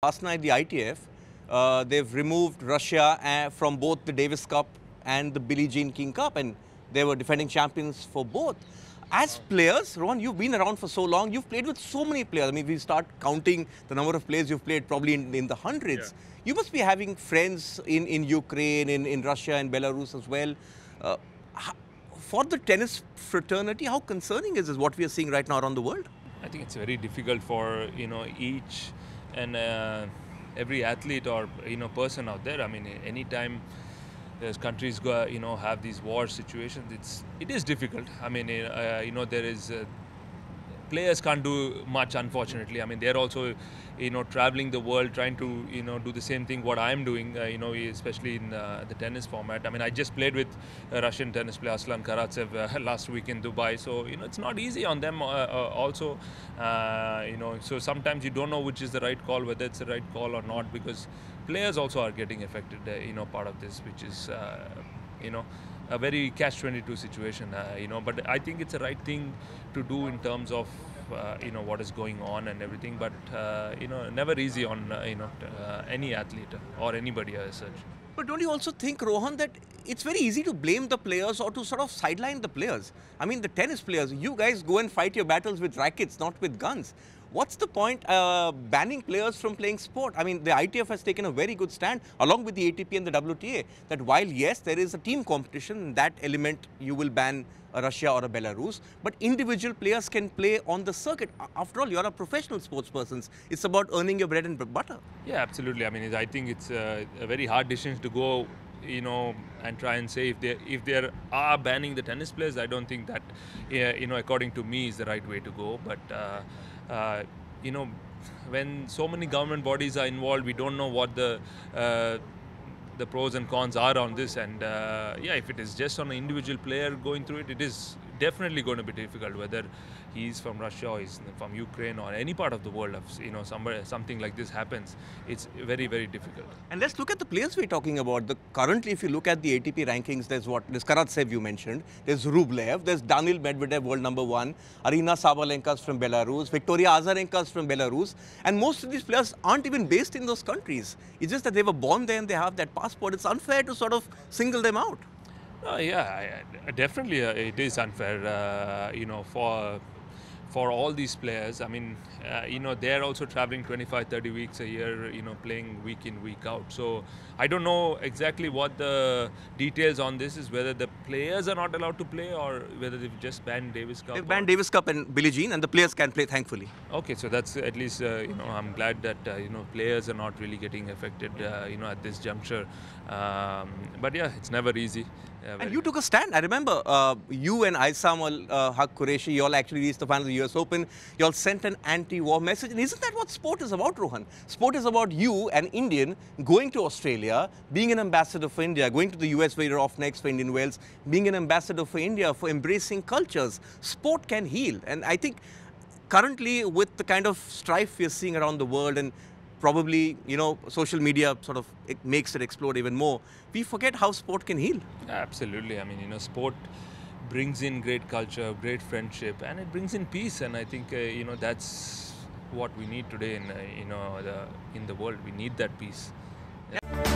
Last night, the ITF, they've removed Russia from both the Davis Cup and the Billie Jean King Cup, and they were defending champions for both. As players, Rohan, you've been around for so long, you've played with so many players. I mean, we start counting the number of players you've played probably in the hundreds. Yeah. You must be having friends in Ukraine, in Russia and Belarus as well. For the tennis fraternity, how concerning is this, what we are seeing right now around the world? I think it's very difficult for each and every athlete or person out there. I mean, anytime there's countries have these war situations, it is difficult. I mean, there is players can't do much, unfortunately. I mean, they're also traveling the world, trying to do the same thing what I'm doing, especially in the tennis format. I mean, I just played with a Russian tennis player, Aslan Karatsev, last week in Dubai. So it's not easy on them also. So sometimes you don't know which is the right call, whether it's the right call or not, because players also are getting affected. Part of this, which is a very catch-22 situation, but I think it's the right thing to do in terms of what is going on and everything, but never easy on any athlete or anybody as such. But don't you also think, Rohan, that it's very easy to blame the players or to sort of sideline the players? I mean, the tennis players, you guys go and fight your battles with rackets, not with guns. What's the point banning players from playing sport? I mean, the ITF has taken a very good stand, along with the ATP and the WTA, that while, yes, there is a team competition, in that element you will ban a Russia or a Belarus, but individual players can play on the circuit. After all, you're a professional sports person. It's about earning your bread and butter. Yeah, absolutely. I mean, I think it's a very hard decision to go and try and say if they are banning the tennis players. I don't think that, according to me, is the right way to go. But when so many government bodies are involved, we don't know what the pros and cons are on this. And if it is just on an individual player going through it, it is definitely going to be difficult, whether he's from Russia or he's from Ukraine or any part of the world. Somewhere something like this happens, it's very, very difficult. And let's look at the players we're talking about. Currently, if you look at the ATP rankings, there's Karatsev you mentioned, there's Rublev, there's Daniil Medvedev, world #1, Arina Sabalenka's from Belarus, Victoria Azarenka's from Belarus, and most of these players aren't even based in those countries. It's just that they were born there and they have that passport. It's unfair to sort of single them out. Definitely it is unfair, for all these players. I mean, they're also traveling 25-30 weeks a year, playing week in, week out. So I don't know exactly what the details on this is, whether the players are not allowed to play or whether they've just banned Davis Cup. They've banned Davis Cup and Billie Jean, and the players can play, thankfully. Okay, so that's at least, I'm glad that, players are not really getting affected, at this juncture. But yeah, it's never easy. And you took a stand. I remember you and Aisam Haq Qureshi, you all actually reached the final of the US Open. You all sent an anti-war message. And isn't that what sport is about, Rohan? Sport is about you, an Indian, going to Australia, being an ambassador for India, going to the US where you're off next for Indian Wales, being an ambassador for India, for embracing cultures. Sport can heal. And I think currently with the kind of strife we're seeing around the world, and probably, social media sort of makes it explode even more, we forget how sport can heal. Absolutely. I mean, sport brings in great culture, great friendship, and it brings in peace. And I think, that's what we need today in the world. We need that peace. Yeah.